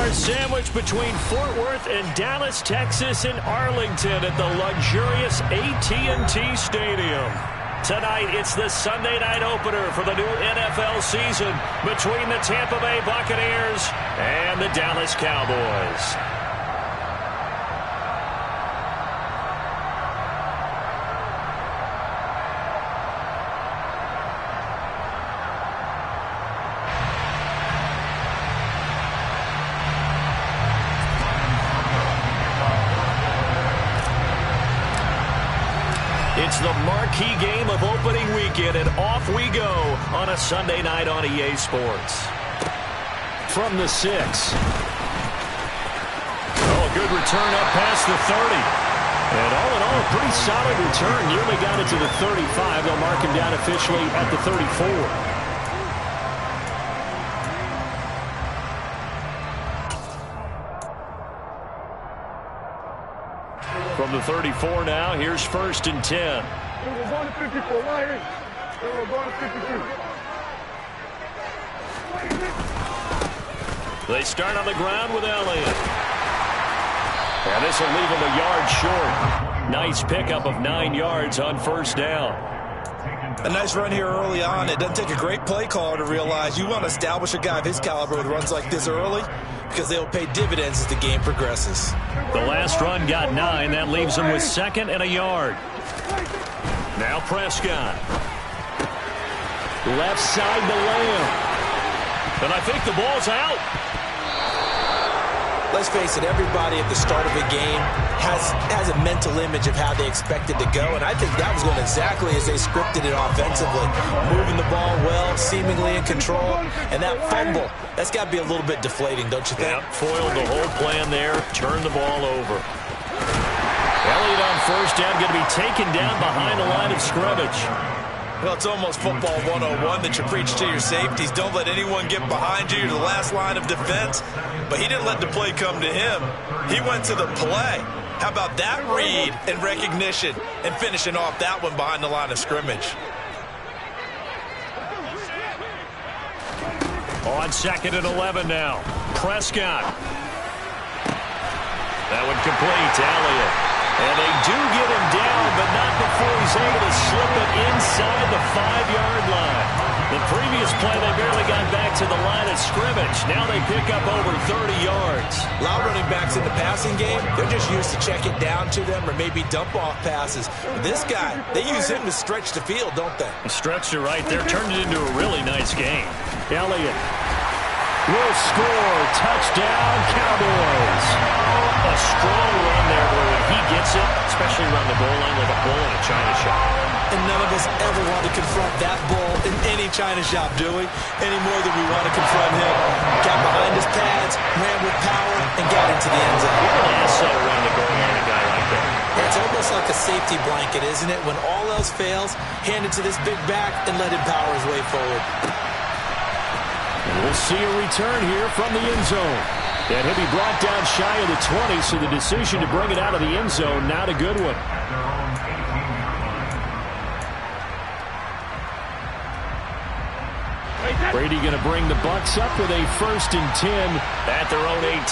are sandwiched between Fort Worth and Dallas, Texas, and Arlington at the luxurious AT&T Stadium. Tonight, it's the Sunday night opener for the new NFL season between the Tampa Bay Buccaneers and the Dallas Cowboys. It's the marquee game of opening weekend, and off we go on a Sunday night on EA Sports. From the 6. Oh, a good return up past the 30. And all in all, a pretty solid return. Nearly got it to the 35. They'll mark him down officially at the 34. From the 34 now, here's 1st and 10. We're going to 54, right here. We're going to 53. They start on the ground with Elliott. And this will leave him a yard short. Nice pickup of 9 yards on 1st down. A nice run here early on. It doesn't take a great play caller to realize you want to establish a guy of his caliber with runs like this early, because they'll pay dividends as the game progresses. The last run got 9. That leaves him with 2nd and a yard. Now Prescott. Left side to Lamb. And I think the ball's out. Let's face it, everybody at the start of a game has a mental image of how they expect it to go, and I think that was going exactly as they scripted it offensively. Moving the ball well, seemingly in control, and that fumble, that's got to be a little bit deflating, don't you think? Yep, foiled the whole plan there, turned the ball over. Elliott on 1st down, going to be taken down behind the line of scrimmage. Well, it's almost football 101 that you preach to your safeties. Don't let anyone get behind you. You're the last line of defense. But he didn't let the play come to him. He went to the play. How about that read and recognition and finishing off that one behind the line of scrimmage? On 2nd and 11 now. Prescott. That one complete to Elliott. And they do get him down, but not before he's able to slip it inside the 5-yard line. The previous play, they barely got back to the line of scrimmage. Now they pick up over 30 yards. A lot of running backs in the passing game, they're just used to check it down to them or maybe dump-off passes. But this guy, they use him to stretch the field, don't they? Stretched it right there, turned it into a really nice game. Elliott will score. Touchdown, Cowboys. A strong run there, but when he gets it, especially around the goal line, like a bull in a china shop. And none of us ever want to confront that bull in any china shop, do we? Any more than we want to confront him. Got behind his pads, ran with power, and got into the end zone. What an asset around the goal line, a guy like that. It's almost like a safety blanket, isn't it? When all else fails, hand it to this big back and let him power his way forward. We'll see a return here from the end zone. And he'll be brought down shy of the 20, so the decision to bring it out of the end zone, not a good one. Brady going to bring the Bucs up with a 1st and 10 at their own 18.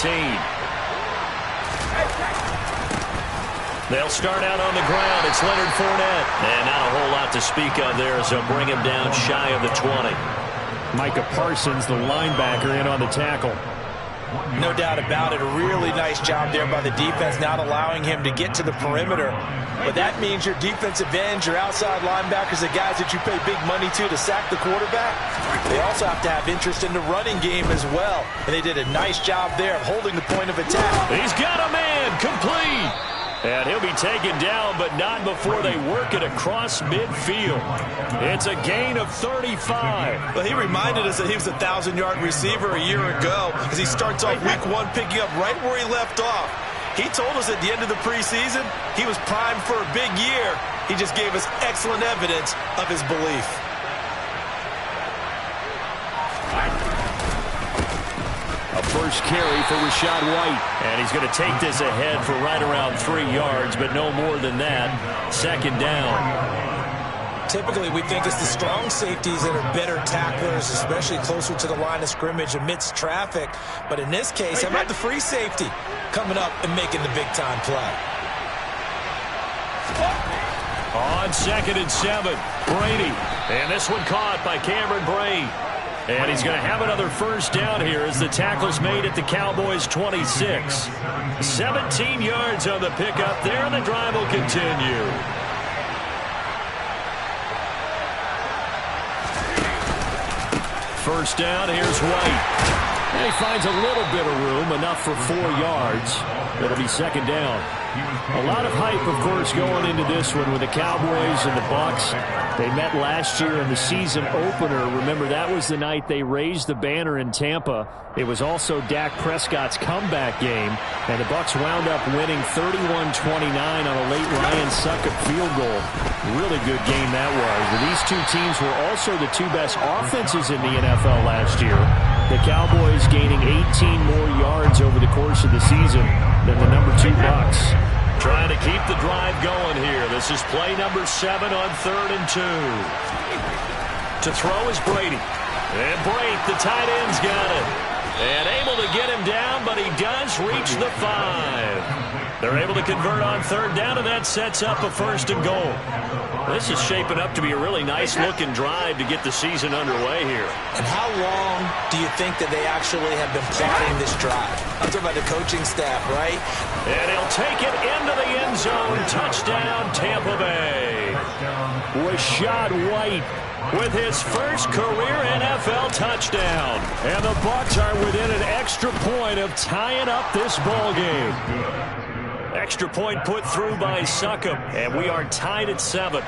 They'll start out on the ground. It's Leonard Fournette. And not a whole lot to speak of there as they'll bring him down shy of the 20. Micah Parsons, the linebacker, in on the tackle. No doubt about it. A really nice job there by the defense, not allowing him to get to the perimeter. But that means your defensive ends, your outside linebackers, the guys that you pay big money to sack the quarterback, they also have to have interest in the running game as well. And they did a nice job there of holding the point of attack. He's got a man complete. And he'll be taken down, but not before they work it across midfield. It's a gain of 35. Well, he reminded us that he was a 1,000-yard receiver a year ago as he starts off week 1 picking up right where he left off. He told us at the end of the preseason he was primed for a big year. He just gave us excellent evidence of his belief. A first carry for Rachaad White. And he's going to take this ahead for right around 3 yards, but no more than that. 2nd down. typically we think it's the strong safeties that are better tacklers, especially closer to the line of scrimmage amidst traffic. But in this case, how about the free safety coming up and making the big-time play? On 2nd and 7, Brady. And this one caught by Cameron Brate. And he's going to have another first down here as the tackle's made at the Cowboys' 26. 17 yards on the pickup there, and the drive will continue. First down, here's White. And he finds a little bit of room, enough for 4 yards. It'll be 2nd down. A lot of hype, of course, going into this one with the Cowboys and the Bucs. They met last year in the season opener. Remember, that was the night they raised the banner in Tampa. It was also Dak Prescott's comeback game, and the Bucs wound up winning 31-29 on a late Ryan Succop field goal. Really good game that was. These two teams were also the two best offenses in the NFL last year. The Cowboys gaining 18 more yards over the course of the season than the number 2 Bucs. Trying to keep the drive going here. This is play number 7 on 3rd and 2. To throw is Brady. And Brate, the tight end's got it. And able to get him down, but he does reach the 5. They're able to convert on 3rd down, and that sets up a 1st and goal. This is shaping up to be a really nice-looking drive to get the season underway here. And how long do you think that they actually have been plotting this drive? I'm talking about the coaching staff, right? And he'll take it into the end zone. Touchdown, Tampa Bay. Rachaad White with his first career NFL touchdown. And the Bucs are within an extra point of tying up this ball game. Extra point put through by Succop, and we are tied at 7.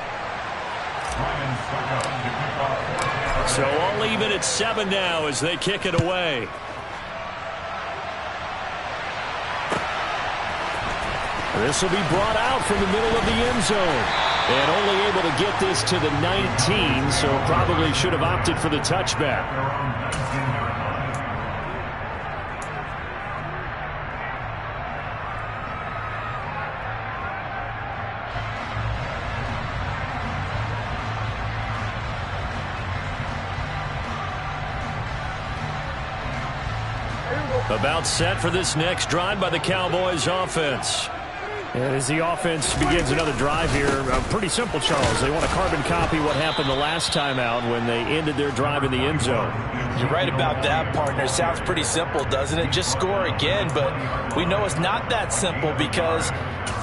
So all even at 7 now as they kick it away. This will be brought out from the middle of the end zone. And only able to get this to the 19, so probably should have opted for the touchback. About set for this next drive by the Cowboys offense. And as the offense begins another drive here, pretty simple, Charles. They want to carbon copy what happened the last time out when they ended their drive in the end zone. You're right about that, partner. Sounds pretty simple, doesn't it? Just score again, but we know it's not that simple because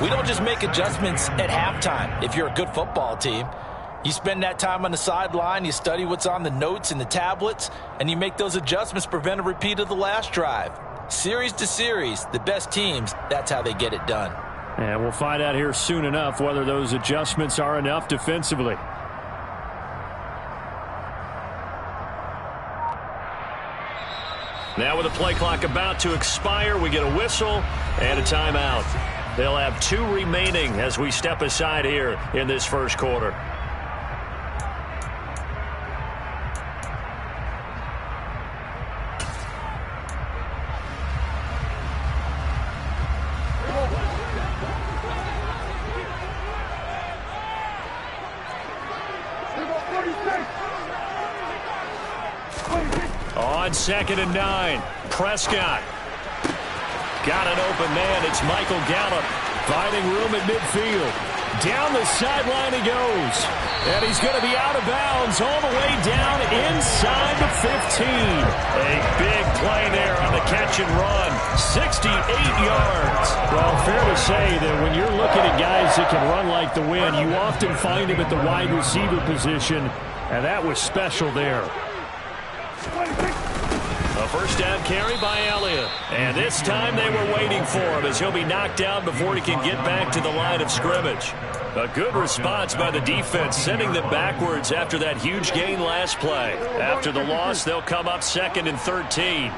we don't just make adjustments at halftime. If you're a good football team, you spend that time on the sideline, you study what's on the notes and the tablets, and you make those adjustments to prevent a repeat of the last drive. Series to series, the best teams, that's how they get it done. And we'll find out here soon enough whether those adjustments are enough defensively. Now with the play clock about to expire, we get a whistle and a timeout. They'll have 2 remaining as we step aside here in this first quarter. On 2nd and 9, Prescott. Got an open man. It's Michael Gallup finding room at midfield. Down the sideline he goes. And he's going to be out of bounds all the way down inside the 15. A big play there on the catch and run. 68 yards. Well, fair to say that when you're looking at guys that can run like the wind, you often find him at the wide receiver position. And that was special there. A first down carry by Elliott. And this time they were waiting for him as he'll be knocked down before he can get back to the line of scrimmage. A good response by the defense, sending them backwards after that huge gain last play. After the loss, they'll come up 2nd and 13.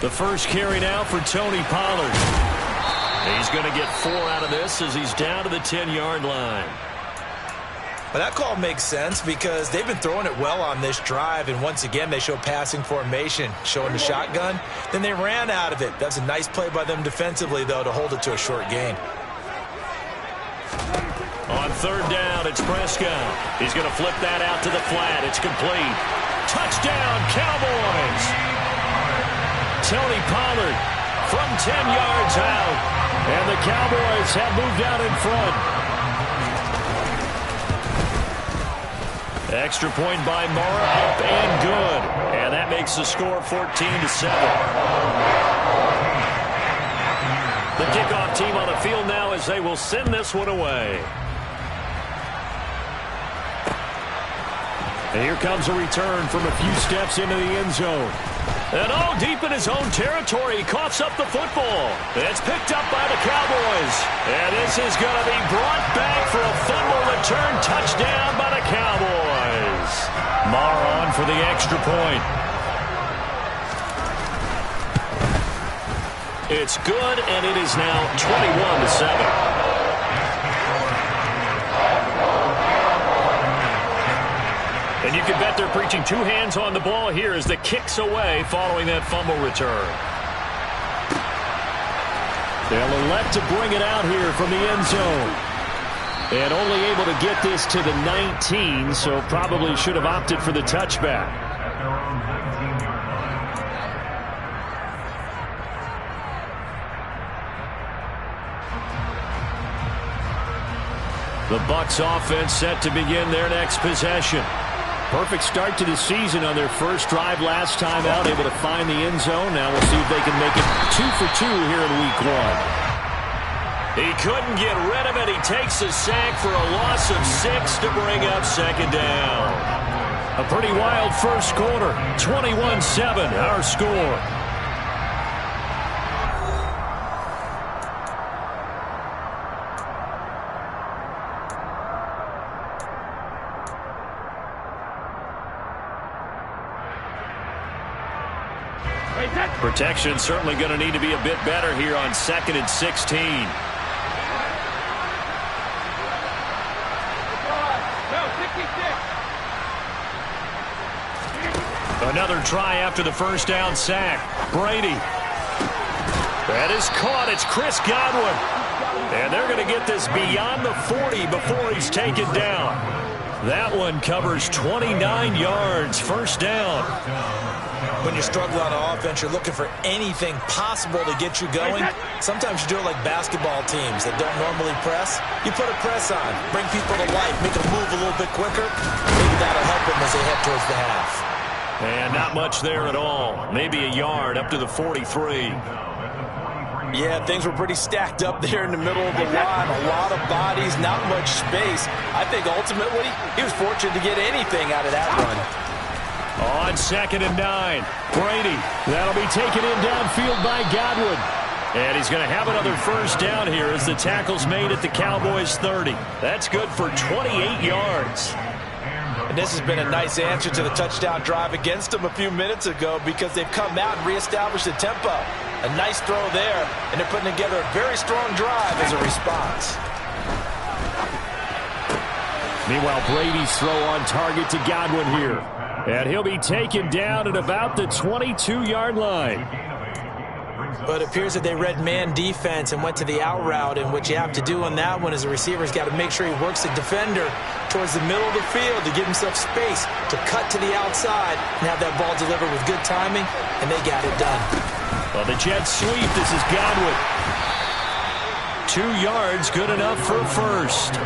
The first carry now for Tony Pollard. He's going to get 4 out of this as he's down to the 10-yard line. Well, that call makes sense because they've been throwing it well on this drive, and once again they show passing formation, showing the shotgun. Then they ran out of it. That's a nice play by them defensively, though, to hold it to a short gain. On third down, it's Prescott. He's going to flip that out to the flat. It's complete. Touchdown, Cowboys! Tony Pollard from 10 yards out, and the Cowboys have moved out in front. Extra point by Mara, up and good. And that makes the score 14-7. The kickoff team on the field now as they will send this one away. And here comes a return from a few steps into the end zone. And all deep in his own territory, he coughs up the football. It's picked up by the Cowboys. And this is going to be brought back for a fumble return touchdown by the Cowboys. Marr on for the extra point. It's good, and it is now 21-7. And you can bet they're preaching two hands on the ball here as the kick's away following that fumble return. They'll elect to bring it out here from the end zone. And only able to get this to the 19, so probably should have opted for the touchback. The Bucs offense set to begin their next possession. Perfect start to the season on their first drive last time out, able to find the end zone. Now we'll see if they can make it 2 for 2 here in week 1. He couldn't get rid of it. He takes a sack for a loss of 6 to bring up second down. A pretty wild first quarter. 21-7, our score. Protection certainly going to need to be a bit better here on 2nd and 16. Another try after the first down sack. Brady. That is caught. It's Chris Godwin. And they're going to get this beyond the 40 before he's taken down. That one covers 29 yards. First down. When you struggle on offense, you're looking for anything possible to get you going. Sometimes you do it like basketball teams that don't normally press. You put a press on, bring people to life, make them move a little bit quicker. Maybe that'll help them as they head towards the half. And not much there at all. Maybe a yard up to the 43. Yeah, things were pretty stacked up there in the middle of the line. A lot of bodies, not much space. I think ultimately he was fortunate to get anything out of that run. On 2nd and 9, Brady. That'll be taken in downfield by Godwin. And he's going to have another first down here as the tackle's made at the Cowboys' 30. That's good for 28 yards. And this has been a nice answer to the touchdown drive against them a few minutes ago because they've come out and reestablished the tempo. A nice throw there, and they're putting together a very strong drive as a response. Meanwhile, Brady's throw on target to Godwin here. And he'll be taken down at about the 22-yard line. But it appears that they read man defense and went to the out route, and what you have to do on that one is the receiver's got to make sure he works the defender towards the middle of the field to give himself space to cut to the outside and have that ball delivered with good timing, and they got it done. Well, the Jets sweep. This is Godwin. 2 yards, good enough for a first.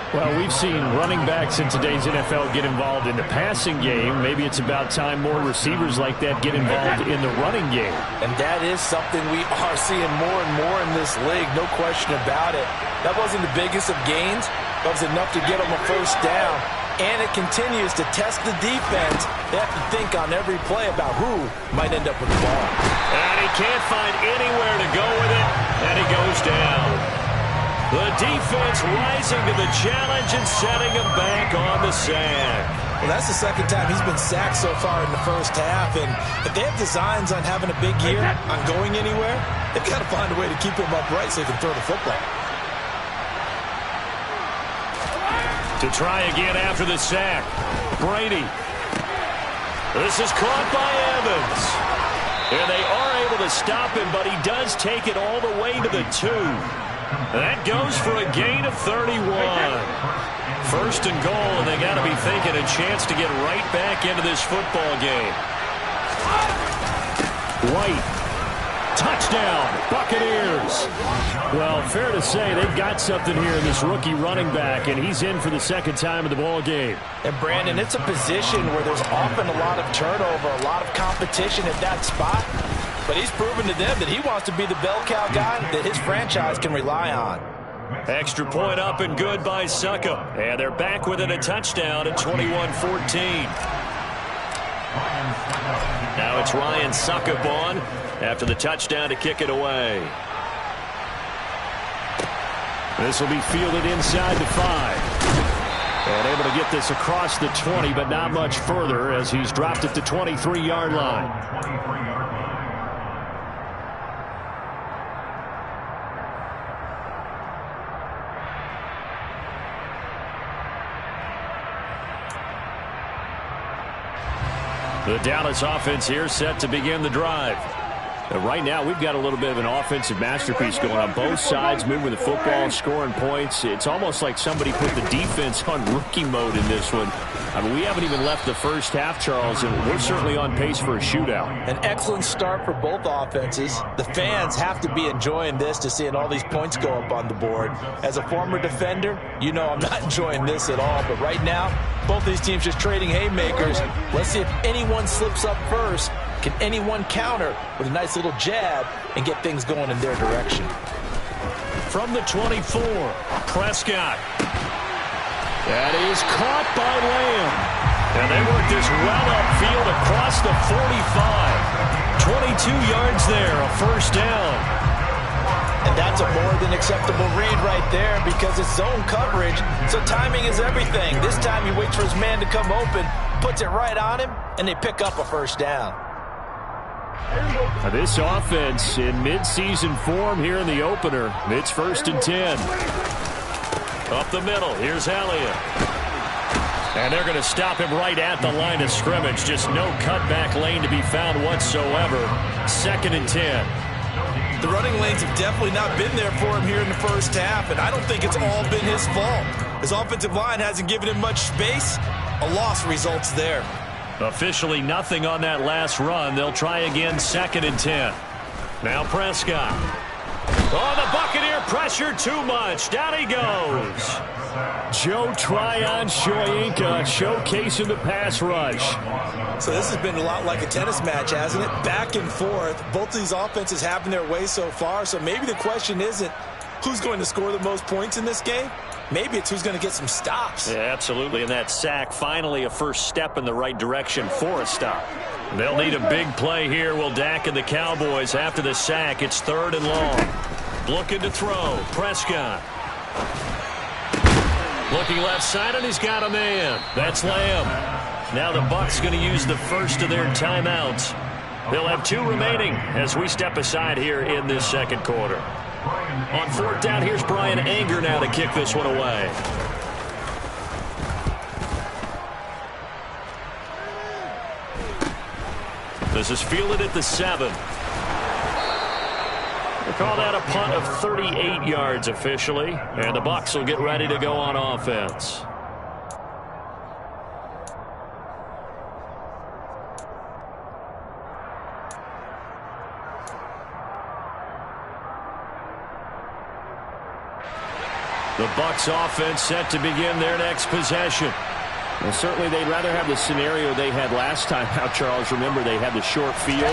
Well, we've seen running backs in today's NFL get involved in the passing game. Maybe it's about time more receivers like that get involved in the running game. And that is something we are seeing more and more in this league, no question about it. That wasn't the biggest of gains, but it was enough to get them a first down. And it continues to test the defense. They have to think on every play about who might end up with the ball. And he can't find anywhere to go with it, and he goes down. The defense rising to the challenge and setting him back on the sack. Well, that's the second time he's been sacked so far in the first half, and if they have designs on having a big year, on going anywhere, they've got to find a way to keep him upright so he can throw the football. To try again after the sack. Brady. This is caught by Evans. And they are able to stop him, but he does take it all the way to the 2. That goes for a gain of 31. First and goal, and they got to be thinking a chance to get right back into this football game. White. Touchdown, Buccaneers. Well, fair to say they've got something here in this rookie running back, and he's in for the second time in the ball game. And, Brandon, it's a position where there's often a lot of turnover, a lot of competition at that spot. But he's proven to them that he wants to be the bell cow guy that his franchise can rely on. Extra point up and good by Succop. And they're back within a touchdown at 21-14. Now it's Ryan Succop on after the touchdown to kick it away. This will be fielded inside the 5. And able to get this across the 20, but not much further as he's dropped at the 23-yard line. The Dallas offense here set to begin the drive. Right now, we've got a little bit of an offensive masterpiece going on. Both sides moving the football, scoring points. It's almost like somebody put the defense on rookie mode in this one. I mean, we haven't even left the first half, Charles, and we're certainly on pace for a shootout. An excellent start for both offenses. The fans have to be enjoying this to seeing all these points go up on the board. As a former defender, you know I'm not enjoying this at all. But right now, both these teams just trading haymakers. Let's see if anyone slips up first. Can anyone counter with a nice little jab and get things going in their direction? From the 24, Prescott. That is caught by Lamb. And they work this well upfield across the 45. 22 yards there, a first down. And that's a more than acceptable read right there because it's zone coverage, so timing is everything. This time he waits for his man to come open, puts it right on him, and they pick up a first down. This offense in midseason form here in the opener. It's 1st and 10. Up the middle, here's Elliott. And they're going to stop him right at the line of scrimmage. Just no cutback lane to be found whatsoever. 2nd and 10. The running lanes have definitely not been there for him here in the first half, and I don't think it's all been his fault. His offensive line hasn't given him much space. A loss results there. Officially nothing on that last run. They'll try again, 2nd and 10. Now Prescott. Oh, the Buccaneer pressure too much. Down he goes. Joe Tryon-Shoyinka showcasing the pass rush. So this has been a lot like a tennis match, hasn't it? Back and forth. Both of these offenses having their way so far. So maybe the question isn't who's going to score the most points in this game. Maybe it's who's going to get some stops. Yeah, absolutely. And that sack, finally a first step in the right direction for a stop. They'll need a big play here, will Dak and the Cowboys. After the sack, it's 3rd and long. Looking to throw. Prescott. Looking left side, and he's got a man. That's Lamb. Now the Bucs going to use the first of their timeouts. They'll have 2 remaining as we step aside here in this second quarter. On 4th down, here's Brian Anger now to kick this one away. This is fielded at the 7. They call that a punt of 38 yards officially, and the Bucs will get ready to go on offense. The Bucs offense set to begin their next possession. Well, certainly they'd rather have the scenario they had last time out, Charles. Remember, they had the short field.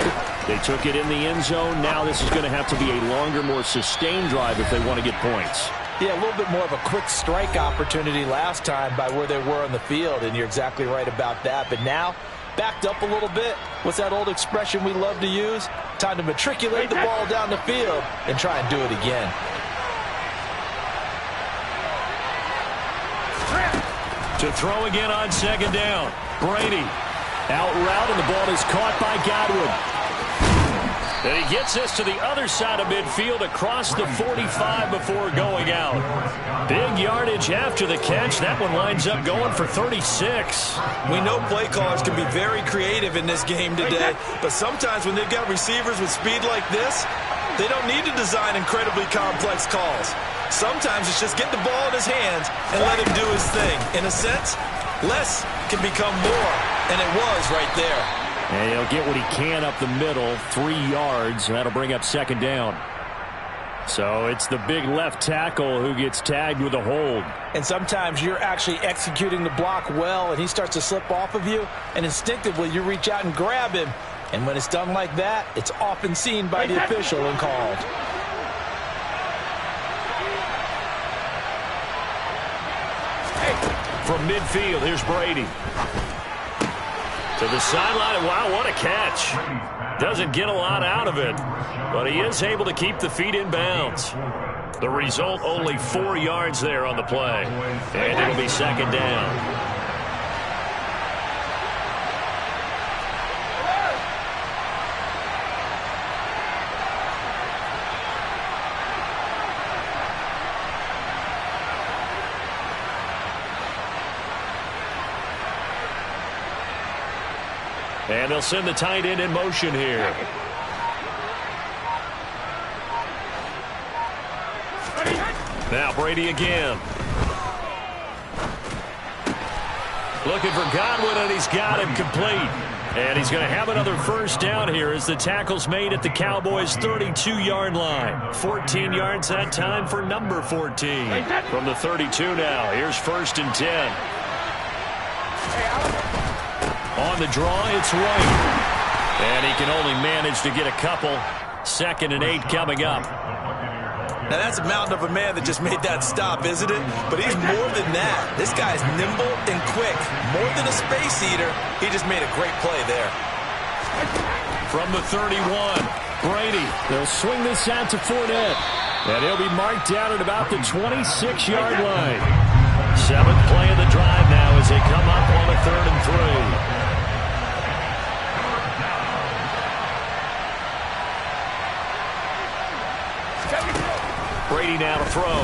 They took it in the end zone. Now this is going to have to be a longer, more sustained drive if they want to get points. Yeah, a little bit more of a quick strike opportunity last time by where they were on the field, and you're exactly right about that. But now, backed up a little bit. What's that old expression we love to use? Time to matriculate the ball down the field and try and do it again. To throw again on 2nd down. Brady out route, and the ball is caught by Godwin. And he gets this to the other side of midfield across the 45 before going out. Big yardage after the catch. That one winds up going for 36. We know play callers can be very creative in this game today, but sometimes when they've got receivers with speed like this, they don't need to design incredibly complex calls. Sometimes it's just get the ball in his hands and let him do his thing. In a sense, less can become more, and it was right there. And he'll get what he can up the middle, 3 yards. That'll bring up second down. So it's the big left tackle who gets tagged with a hold. And sometimes you're actually executing the block well, and he starts to slip off of you, and instinctively you reach out and grab him. And when it's done like that, it's often seen by the official and called. From midfield, here's Brady. To the sideline. Wow, what a catch. Doesn't get a lot out of it, but he is able to keep the feet in bounds. The result, only 4 yards there on the play. And it'll be second down. And they'll send the tight end in motion here. Now Brady again. Looking for Godwin, and he's got him complete. And he's going to have another first down here as the tackle's made at the Cowboys' 32-yard line. 14 yards that time for number 14. From the 32 now, here's first and 10. On the draw, it's White. And he can only manage to get a couple. Second and 8 coming up. Now that's a mountain of a man that just made that stop, isn't it? But he's more than that. This guy's nimble and quick. More than a space eater, he just made a great play there. From the 31, Brady. They'll swing this out to Fournette. And he'll be marked down at about the 26-yard line. 7th play of the drive now as they come up on a 3rd and 3. Brady now to throw.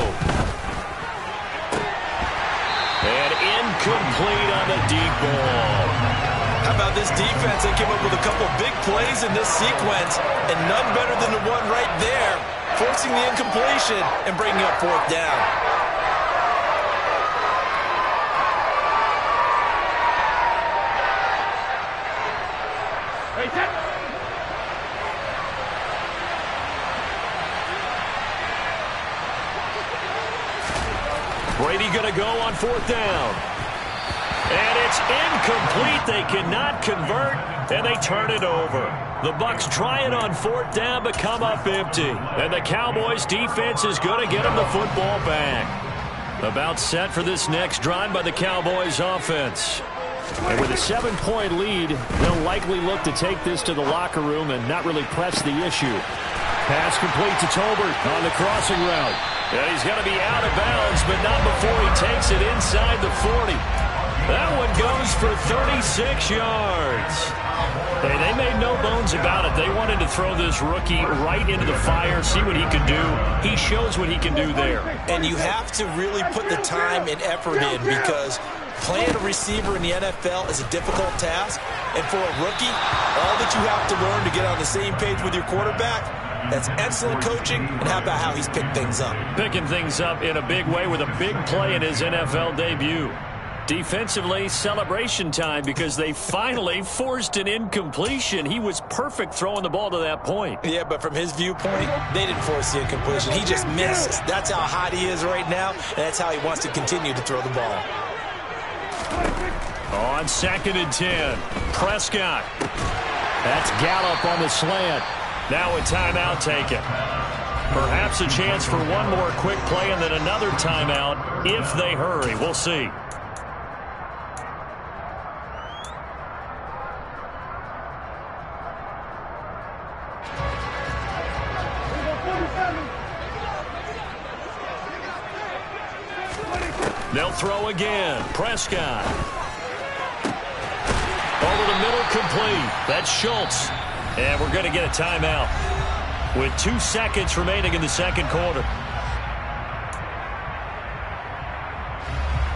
And incomplete on the deep ball. How about this defense? They came up with a couple big plays in this sequence, and none better than the one right there, forcing the incompletion and bringing up 4th down. Brady going to go on 4th down. And it's incomplete. They cannot convert, and they turn it over. The Bucs try it on 4th down, but come up empty. And the Cowboys defense is going to get them the football back. About set for this next drive by the Cowboys offense. And with a 7-point lead, they'll likely look to take this to the locker room and not really press the issue. Pass complete to Tolbert on the crossing route. And he's going to be out of bounds, but not before he takes it inside the 40. That one goes for 36 yards. Hey, they made no bones about it. They wanted to throw this rookie right into the fire, see what he can do. He shows what he can do there. And you have to really put the time and effort in, because playing a receiver in the NFL is a difficult task. And for a rookie, all that you have to learn to get on the same page with your quarterback, that's excellent coaching. And how about how he's picked things up? Picking things up in a big way with a big play in his NFL debut. Defensively, celebration time because they finally forced an incompletion. He was perfect throwing the ball to that point. Yeah, but from his viewpoint, they didn't force the incompletion. He just missed. That's how hot he is right now, and that's how he wants to continue to throw the ball. On 2nd and 10, Prescott. That's Gallup on the slant. Now a timeout taken. Perhaps a chance for one more quick play and then another timeout if they hurry. We'll see. They'll throw again. Prescott. Over the middle, complete. That's Schultz. And we're going to get a timeout with 2 seconds remaining in the second quarter.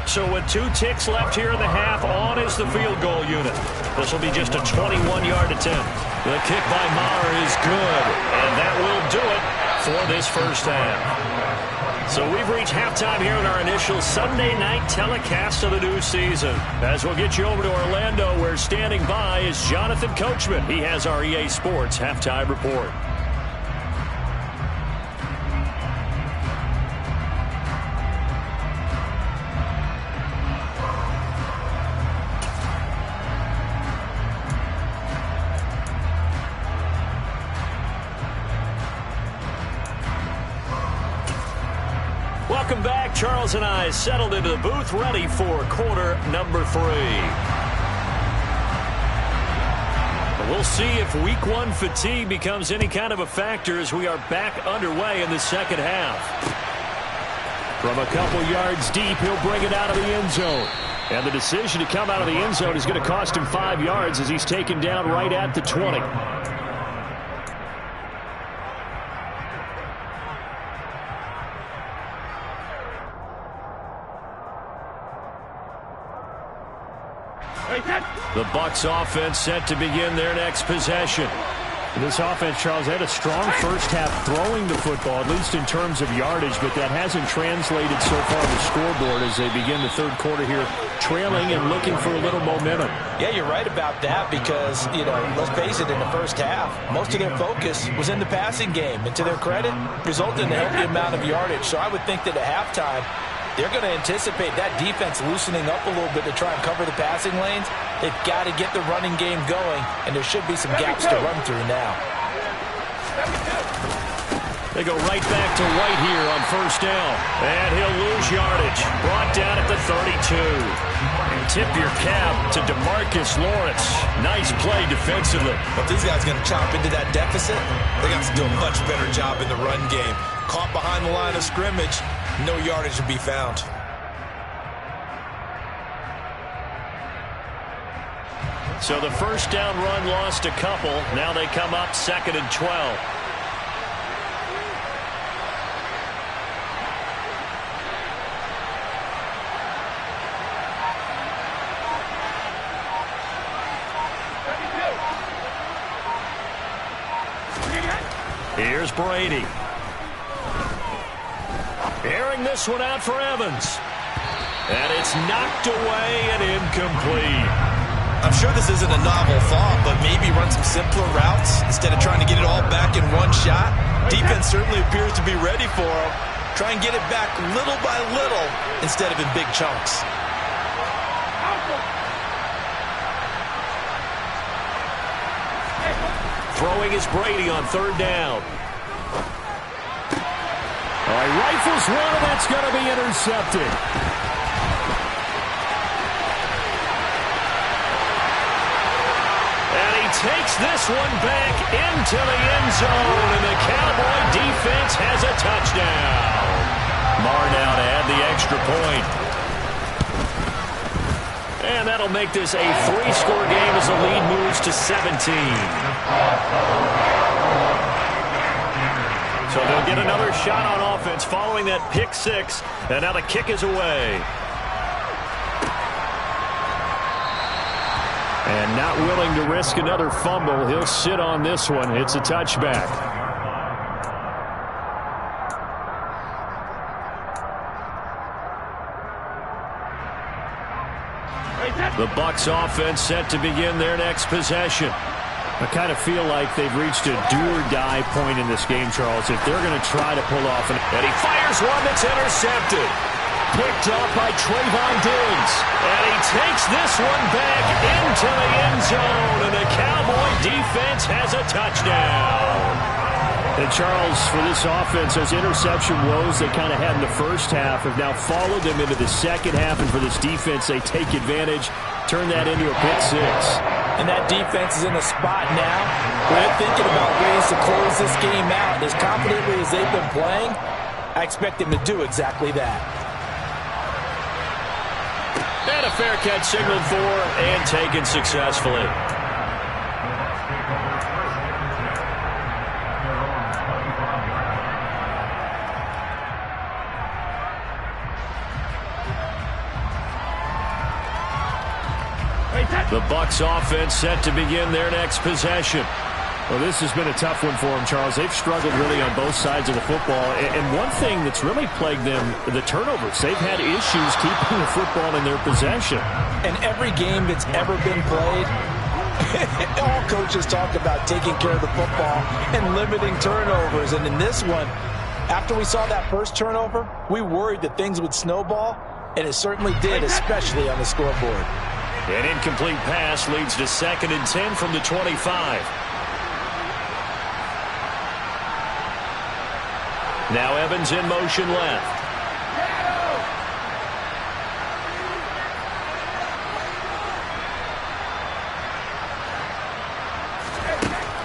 So with 2 ticks left here in the half, on is the field goal unit. This will be just a 21-yard attempt. The kick by Maher is good, and that will do it for this first half. So we've reached halftime here in our initial Sunday night telecast of the new season. As we'll get you over to Orlando, where standing by is Jonathan Coachman. He has our EA Sports halftime report. Welcome back. Charles and I settled into the booth, ready for quarter number 3. We'll see if week 1 fatigue becomes any kind of a factor as we are back underway in the second half. From a couple yards deep, he'll bring it out of the end zone. And the decision to come out of the end zone is going to cost him 5 yards as he's taken down right at the 20. The Bucs offense set to begin their next possession. This offense, Charles, had a strong first half throwing the football, at least in terms of yardage, but that hasn't translated so far on the scoreboard as they begin the third quarter here, trailing and looking for a little momentum. Yeah, you're right about that because, let's face it, in the first half, most of their focus was in the passing game. And to their credit, resulted in a healthy amount of yardage. So I would think that at halftime, they're going to anticipate that defense loosening up a little bit to try and cover the passing lanes. They've got to get the running game going, and there should be some gaps to run through now. They go right back to White here on first down. And he'll lose yardage. Brought down at the 32. And tip your cap to DeMarcus Lawrence. Nice play defensively. But these guys going to chop into that deficit. They got to do a much better job in the run game. Caught behind the line of scrimmage. No yardage to be found. So the first down run lost a couple. Now they come up 2nd and 12. Here's Brady. Airing this one out for Evans. And it's knocked away and incomplete. I'm sure this isn't a novel thought, but maybe run some simpler routes instead of trying to get it all back in one shot. Defense certainly appears to be ready for him. Try and get it back little by little instead of in big chunks. Throwing is Brady on 3rd down. All right, rifles one, and that's going to be intercepted. And he takes this one back into the end zone, and the Cowboy defense has a touchdown. Maher now to add the extra point. And that'll make this a 3-score game as the lead moves to 17. So they'll get another shot on offense following that pick 6. And now the kick is away. And not willing to risk another fumble. He'll sit on this one. It's a touchback. The Bucs offense set to begin their next possession. I kind of feel like they've reached a do-or-die point in this game, Charles, if they're going to try to pull off an... And he fires one that's intercepted. Picked up by Trayvon Diggs. And he takes this one back into the end zone. And the Cowboy defense has a touchdown. And Charles, for this offense, those interception woes they kind of had in the first half have now followed them into the second half. And for this defense, they take advantage, turn that into a pick 6. And that defense is in a spot now where they're thinking about ways to close this game out. As confidently as they've been playing, I expect them to do exactly that. And a fair catch signaled for and taken successfully. The Bucs offense set to begin their next possession. Well, this has been a tough one for them, Charles. They've struggled really on both sides of the football. And one thing that's really plagued them, the turnovers. They've had issues keeping the football in their possession. In every game that's ever been played, all coaches talk about taking care of the football and limiting turnovers. And in this one, after we saw that first turnover, we worried that things would snowball, and it certainly did, especially on the scoreboard. An incomplete pass leads to 2nd and 10 from the 25. Now Evans in motion left.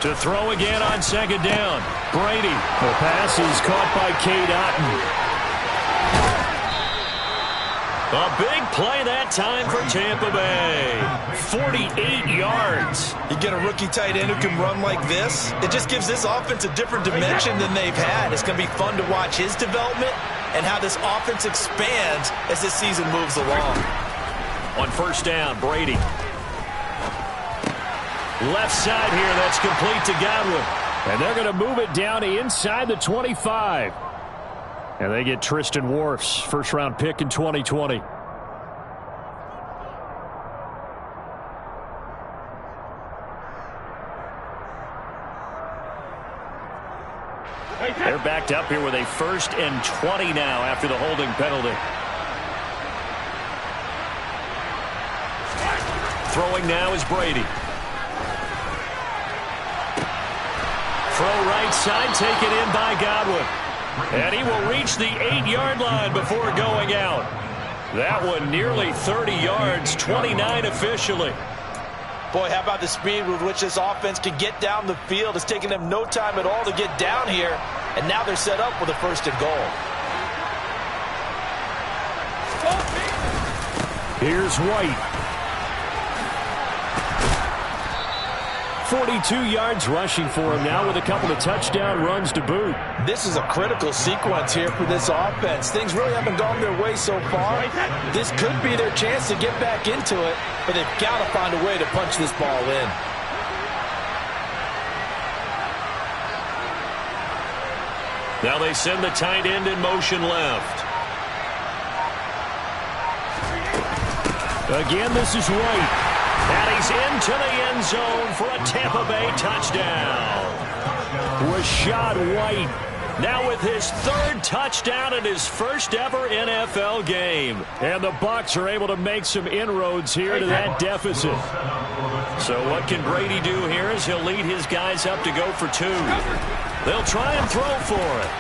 To throw again on 2nd down. Brady. The pass is caught by Cade Otton. A big play that time for Tampa Bay. 48 yards. You get a rookie tight end who can run like this, it just gives this offense a different dimension than they've had. It's going to be fun to watch his development and how this offense expands as this season moves along. On 1st down, Brady. Left side here, that's complete to Godwin. And they're going to move it down inside the 25. And they get Tristan Wirfs, first-round pick in 2020. They're backed up here with a 1st and 20 now after the holding penalty. Throwing now is Brady. Throw right side, taken in by Godwin. And he will reach the 8-yard line before going out. That one nearly 30 yards, 29 officially. Boy, how about the speed with which this offense can get down the field? It's taken them no time at all to get down here, and now they're set up with a 1st and goal. Here's White. 42 yards rushing for him now with a couple of touchdown runs to boot. This is a critical sequence here for this offense. Things really haven't gone their way so far. This could be their chance to get back into it, but they've got to find a way to punch this ball in. Now they send the tight end in motion left. Again, this is White. And he's into the end zone for a Tampa Bay touchdown. Rachaad White. Now with his 3rd touchdown in his first ever NFL game. And the Bucs are able to make some inroads here to that deficit. So what can Brady do here as he'll lead his guys up to go for 2. They'll try and throw for it.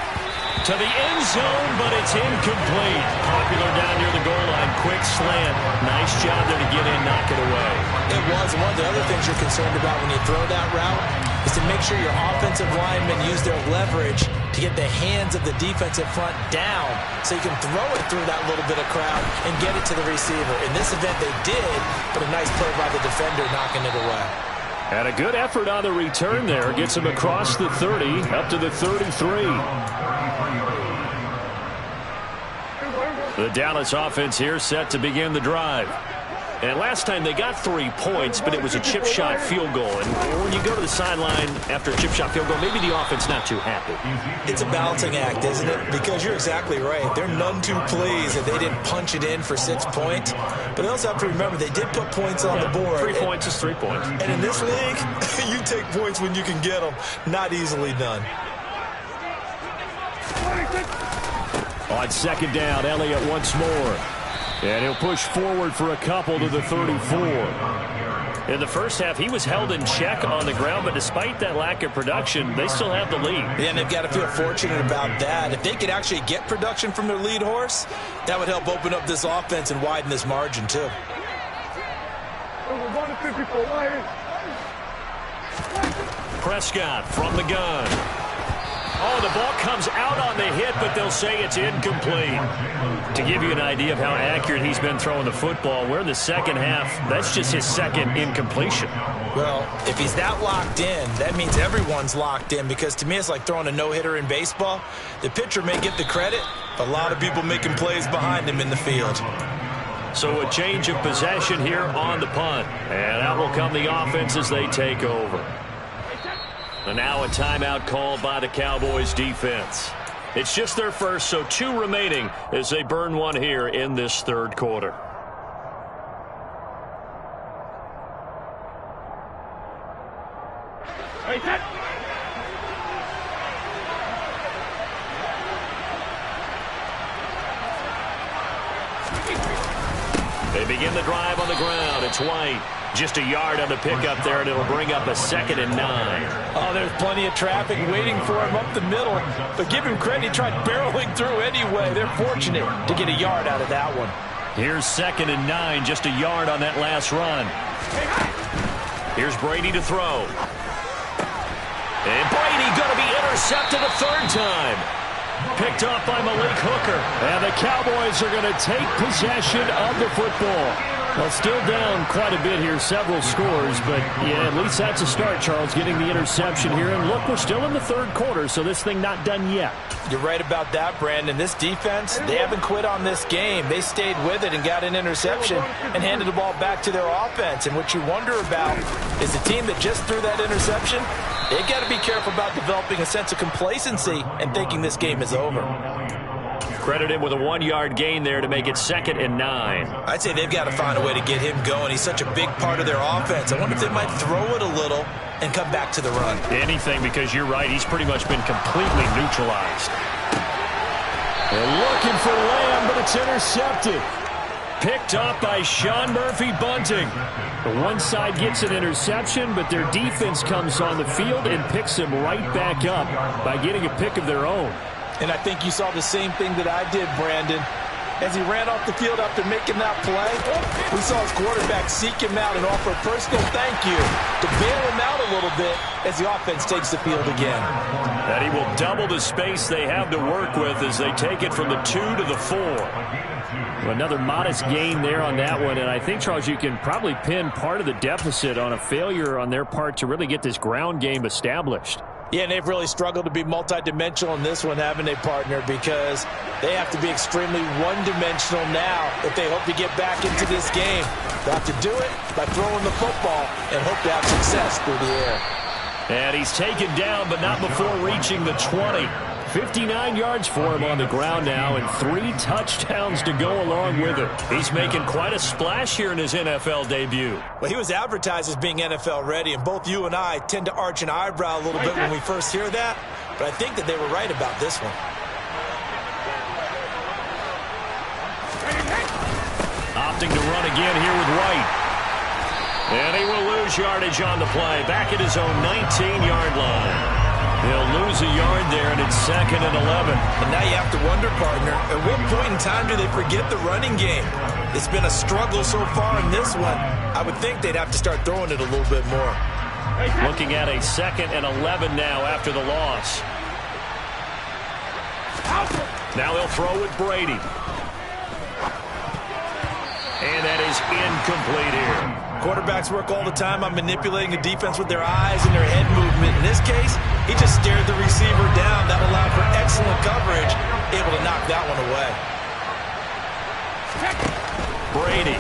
To the end zone, but it's incomplete. Popular down near the goal line. Quick slant. Nice job there to get in, knock it away. It was. One of the other things you're concerned about when you throw that route is to make sure your offensive linemen use their leverage to get the hands of the defensive front down so you can throw it through that little bit of crowd and get it to the receiver. In this event, they did, but a nice play by the defender knocking it away. And a good effort on the return there. Gets him across the 30, up to the 33. The Dallas offense here set to begin the drive. And last time they got 3 points, but it was a chip shot field goal. And when you go to the sideline after a chip shot field goal, maybe the offense not too happy. It's a balancing act, isn't it? Because you're exactly right. They're none too pleased that they didn't punch it in for 6 points. But they also have to remember they did put points on the board. 3 points is 3 points. And in this league, you take points when you can get them. Not easily done. On 2nd down, Elliott once more. And he'll push forward for a couple to the 34. In the first half, he was held in check on the ground, but despite that lack of production, they still have the lead. Yeah, and they've got to feel fortunate about that. If they could actually get production from their lead horse, that would help open up this offense and widen this margin, too. Prescott from the gun. Oh, the ball comes out on the hit, but they'll say it's incomplete. To give you an idea of how accurate he's been throwing the football, we're in the second half. That's just his 2nd incompletion. Well, if he's that locked in, that means everyone's locked in, because to me it's like throwing a no-hitter in baseball. The pitcher may get the credit, but a lot of people making plays behind him in the field. So a change of possession here on the punt. And out will come the offense as they take over. And now a timeout called by the Cowboys defense. It's just their first, so 2 remaining as they burn one here in this third quarter. They begin the drive on the ground. It's White. Just a yard on the pickup there, and it'll bring up a 2nd and 9. Oh, there's plenty of traffic waiting for him up the middle. But give him credit, he tried barreling through anyway. They're fortunate to get a yard out of that one. Here's 2nd and 9, just a yard on that last run. Here's Brady to throw. And Brady going to be intercepted a 3rd time. Picked up by Malik Hooker. And the Cowboys are going to take possession of the football. Well, still down quite a bit here, several scores, but yeah, at least that's a start, Charles, getting the interception here. And look, we're still in the third quarter, so this thing not done yet. You're right about that, Brandon. This defense, they haven't quit on this game. They stayed with it and got an interception and handed the ball back to their offense. And what you wonder about is the team that just threw that interception, they've got to be careful about developing a sense of complacency and thinking this game is over. Credit him with a 1-yard gain there to make it 2nd and 9. I'd say they've got to find a way to get him going. He's such a big part of their offense. I wonder if they might throw it a little and come back to the run. Anything, because you're right. He's pretty much been completely neutralized. They're looking for Lamb, but it's intercepted. Picked up by Sean Murphy-Bunting. The one side gets an interception, but their defense comes on the field and picks them right back up by getting a pick of their own. And I think you saw the same thing that I did, Brandon. As he ran off the field after making that play, we saw his quarterback seek him out and offer a personal thank you to bail him out a little bit as the offense takes the field again. And he will double the space they have to work with as they take it from the 2 to the 4. Well, another modest gain there on that one, and I think, Charles, you can probably pin part of the deficit on a failure on their part to really get this ground game established. Yeah, and they've really struggled to be multidimensional in this one, haven't they, partner? Because they have to be extremely one-dimensional now if they hope to get back into this game. They have to do it by throwing the football and hope to have success through the air. And he's taken down, but not before reaching the 20. 59 yards for him on the ground now, and 3 touchdowns to go along with it. He's making quite a splash here in his NFL debut. Well, he was advertised as being NFL ready, and both you and I tend to arch an eyebrow a little bit when we first hear that, but I think that they were right about this one. Opting to run again here with White. And he will lose yardage on the play, back at his own 19-yard line. He'll lose a yard there, and it's 2nd and 11. And now you have to wonder, partner, at what point in time do they forget the running game? It's been a struggle so far in this one. I would think they'd have to start throwing it a little bit more. Looking at a 2nd and 11 now after the loss. Now they'll throw with Brady. And that is incomplete here. Quarterbacks work all the time on manipulating the defense with their eyes and their head movement. In this case, he just stared the receiver down. That allowed for excellent coverage, able to knock that one away. Brady.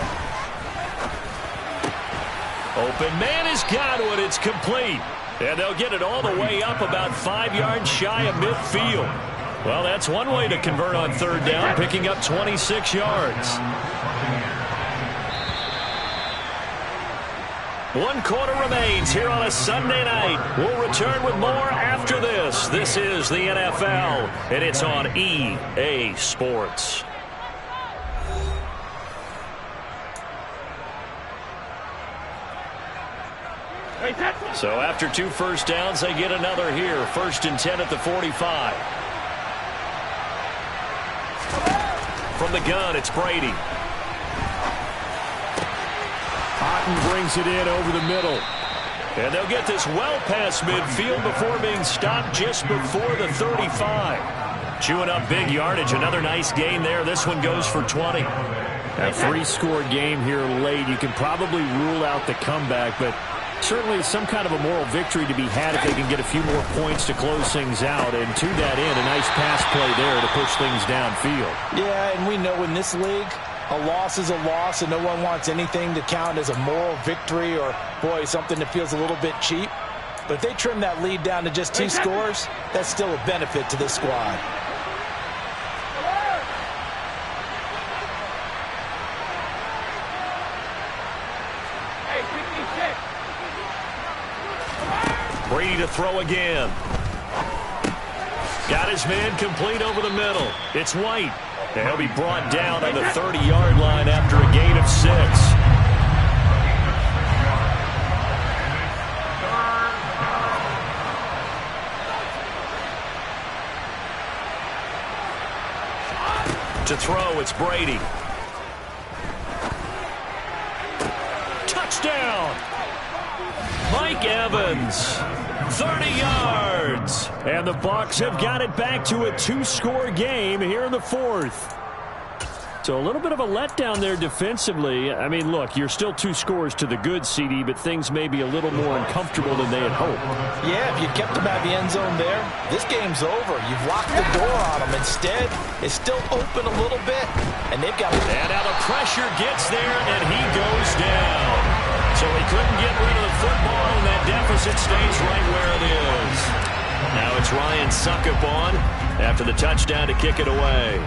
Open man has got one. It's complete. And they'll get it all the way up about 5 yards shy of midfield. Well, that's one way to convert on 3rd down, picking up 26 yards. 1 quarter remains here on a Sunday night. We'll return with more after this. This is the NFL, and it's on EA Sports. So after 2 first downs, they get another here. 1st and 10 at the 45. From the gun, it's Brady. Otten brings it in over the middle. And they'll get this well past midfield before being stopped just before the 35. Chewing up big yardage. Another nice gain there. This one goes for 20. A 3-score game here late. You can probably rule out the comeback, but certainly some kind of a moral victory to be had if they can get a few more points to close things out. And to that end, a nice pass play there to push things downfield. Yeah, and we know in this league, A loss is a loss, and no one wants anything to count as a moral victory or, boy, something that feels a little bit cheap. But if they trim that lead down to just 2 scores, that's still a benefit to this squad. Brady to throw again. Got his man complete over the middle. It's White. And he'll be brought down on the 30-yard line after a gain of 6. To throw, it's Brady. Touchdown! Mike Evans, 30 yards. And the Bucs have got it back to a 2-score game here in the 4th. So a little bit of a letdown there defensively. I mean, look, you're still 2 scores to the good, CD, but things may be a little more uncomfortable than they had hoped. Yeah, if you kept them out of the end zone there, this game's over. You've locked the door on them. Instead, it's still open a little bit, and they've got... And now the pressure gets there, and he goes down. So he couldn't get rid of the football, and that deficit stays right where it is. Now it's Ryan Succop on after the touchdown to kick it away.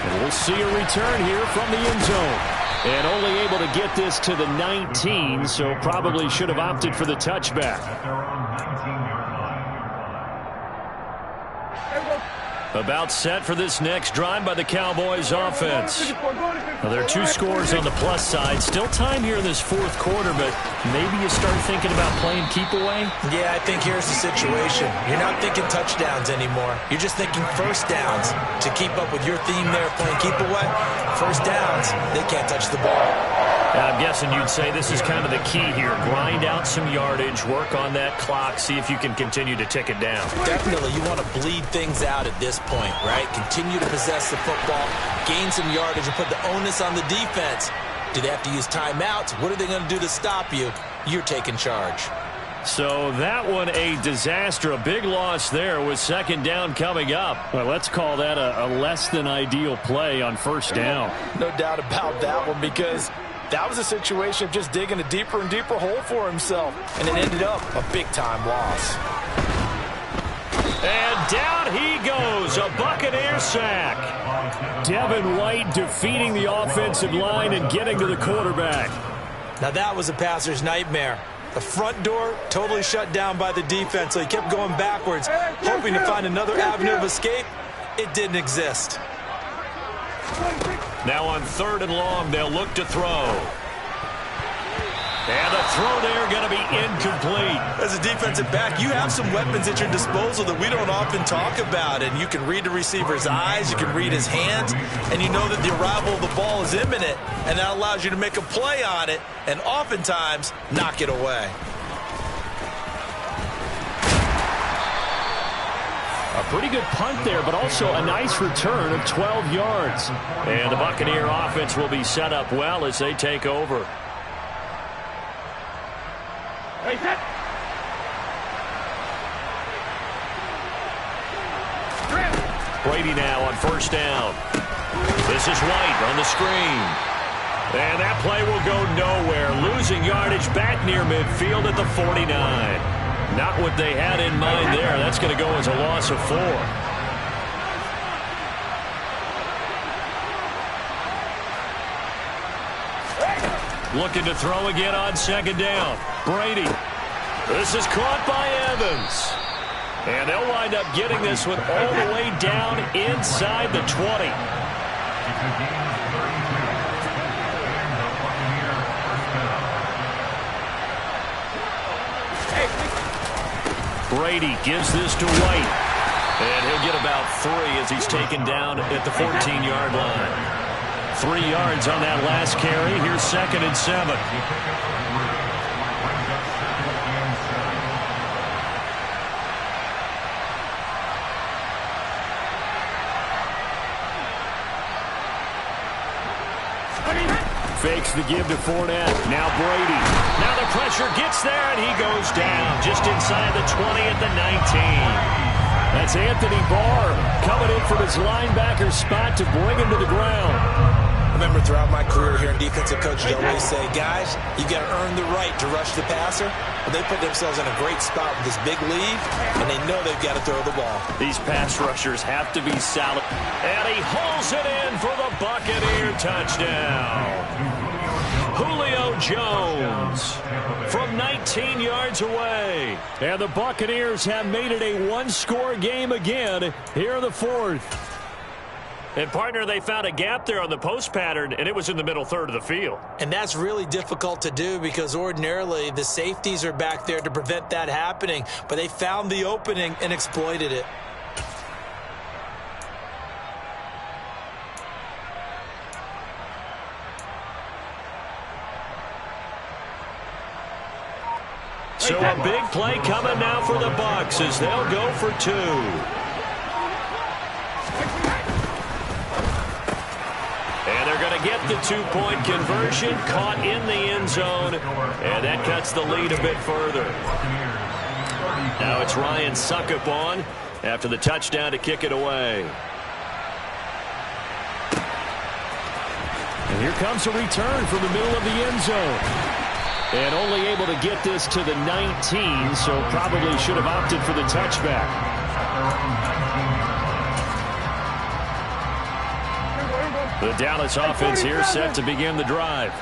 And we'll see a return here from the end zone. And only able to get this to the 19, so probably should have opted for the touchback. About set for this next drive by the Cowboys offense. Now, there are 2 scores on the plus side. Still time here in this 4th quarter, but maybe you start thinking about playing keep away? Yeah, I think here's the situation. You're not thinking touchdowns anymore. You're just thinking first downs. To keep up with your theme there, playing keep away, first downs, they can't touch the ball. And I'm guessing you'd say this is kind of the key here. Grind out some yardage, work on that clock, see if you can continue to tick it down. Definitely, you want to bleed things out at this point, right? Continue to possess the football, gain some yardage, and put the onus on the defense. Do they have to use timeouts? What are they going to do to stop you? You're taking charge. So that one a disaster. A big loss there with 2nd down coming up. Well, let's call that a less than ideal play on 1st down. No doubt about that one, because that was a situation of just digging a deeper and deeper hole for himself, and it ended up a big-time loss. And down he goes, a Buccaneer sack. Devin White defeating the offensive line and getting to the quarterback. Now that was a passer's nightmare. The front door totally shut down by the defense, so he kept going backwards, hoping to find another avenue of escape. It didn't exist. Now on 3rd and long, they'll look to throw. And the throw there going to be incomplete. As a defensive back, you have some weapons at your disposal that we don't often talk about. And you can read the receiver's eyes, you can read his hands, and you know that the arrival of the ball is imminent. And that allows you to make a play on it and oftentimes knock it away. A pretty good punt there, but also a nice return of 12 yards. And the Buccaneer offense will be set up well as they take over. Brady now on 1st down. This is White on the screen. And that play will go nowhere. Losing yardage back near midfield at the 49. Not what they had in mind there. That's going to go as a loss of 4. Looking to throw again on 2nd down. Brady. This is caught by Evans. And they'll wind up getting this one all the way down inside the 20. Brady gives this to White. And he'll get about 3 as he's taken down at the 14-yard line. 3 yards on that last carry. Here's 2nd and 7. Fakes the give to Fournette. Now Brady. Now the pressure gets there, and he goes down just inside the 20 at the 19. That's Anthony Barr coming in from his linebacker spot to bring him to the ground. I remember throughout my career here in defensive coach, they always say, guys, you got to earn the right to rush the passer. But they put themselves in a great spot with this big lead, and they know they've got to throw the ball. These pass rushers have to be solid. And he hauls it in for the Buccaneer touchdown. Julio Jones from 19 yards away. And the Buccaneers have made it a one-score game again here in the fourth. And, partner, they found a gap there on the post pattern, and it was in the middle third of the field. And that's really difficult to do because ordinarily the safeties are back there to prevent that happening. But they found the opening and exploited it. So a big play coming now for the Bucs as they'll go for two. And they're going to get the two-point conversion, caught in the end zone, and that cuts the lead a bit further. Now it's Ryan Succop on after the touchdown to kick it away. And here comes a return from the middle of the end zone. And only able to get this to the 19, so probably should have opted for the touchback. The Dallas offense here set to begin the drive.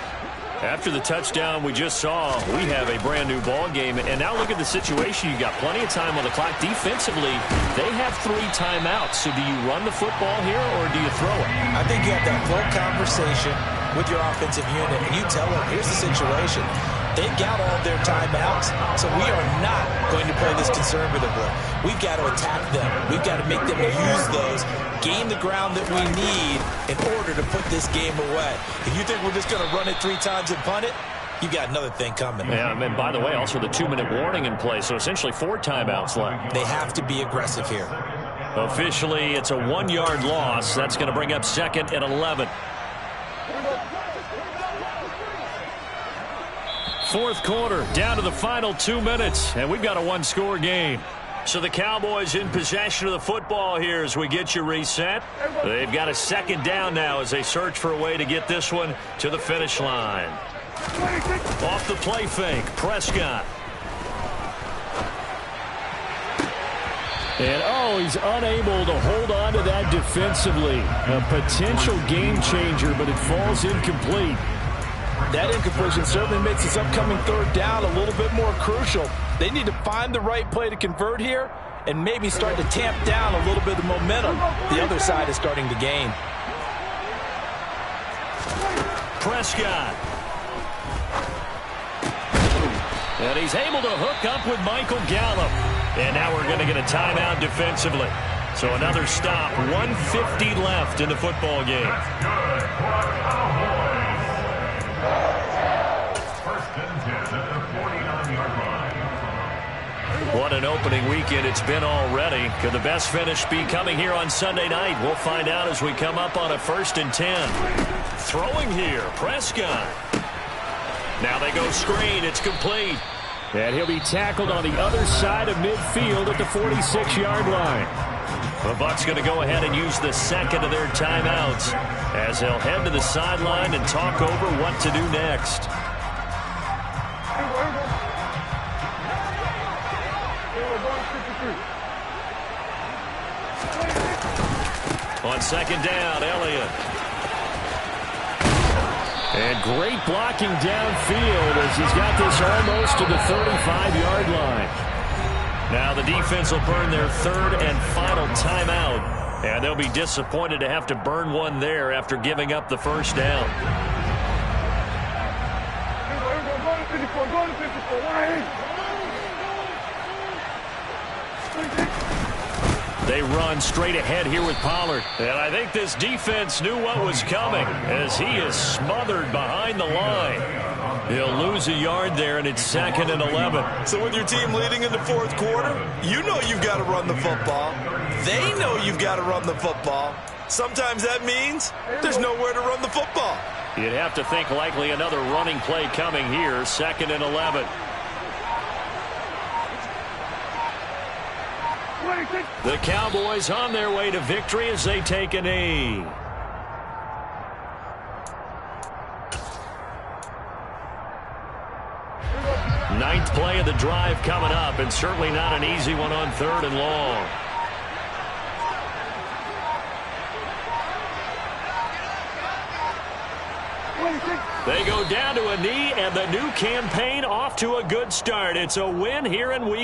After the touchdown we just saw, we have a brand new ball game. And now look at the situation. You got plenty of time on the clock. Defensively, they have 3 timeouts. So do you run the football here or do you throw it? I think you have that full conversation with your offensive unit, and you tell them, here's the situation. They've got all their timeouts, so we are not going to play this conservatively. We've got to attack them. We've got to make them use those, gain the ground that we need in order to put this game away. If you think we're just going to run it 3 times and punt it, you got another thing coming. Yeah, and by the way, also the 2-minute warning in play, so essentially 4 timeouts left. They have to be aggressive here. Officially, it's a 1-yard loss. That's going to bring up 2nd and 11. Fourth quarter, down to the final 2 minutes, and we've got a 1-score game. So the Cowboys in possession of the football here as we get you reset. They've got a 2nd down now as they search for a way to get this one to the finish line. Off the play fake, Prescott. And, he's unable to hold on to that defensively. A potential game changer, but it falls incomplete. That incompletion certainly makes this upcoming 3rd down a little bit more crucial. They need to find the right play to convert here and maybe start to tamp down a little bit of momentum. The other side is starting to gain. Prescott. And he's able to hook up with Michael Gallup. And now we're going to get a timeout defensively. So another stop, 1:50 left in the football game. What an opening weekend it's been already. Could the best finish be coming here on Sunday night? We'll find out as we come up on a 1st and 10. Throwing here, Prescott. Now they go screen. It's complete. And he'll be tackled on the other side of midfield at the 46-yard line. The Bucs going to go ahead and use the 2nd of their timeouts as they'll head to the sideline and talk over what to do next. On 2nd down, Elliott. And great blocking downfield as he's got this almost to the 35-yard line. Now the defense will burn their 3rd and final timeout. And they'll be disappointed to have to burn one there after giving up the 1st down. They run straight ahead here with Pollard. And I think this defense knew what was coming as he is smothered behind the line. He'll lose a yard there, and it's 2nd and 11. So with your team leading in the 4th quarter, you know you've got to run the football. They know you've got to run the football. Sometimes that means there's nowhere to run the football. You'd have to think likely another running play coming here, 2nd and 11. The Cowboys on their way to victory as they take a knee. Ninth play of the drive coming up, and certainly not an easy one on 3rd and long. They go down to a knee, and the new campaign off to a good start. It's a win here in Week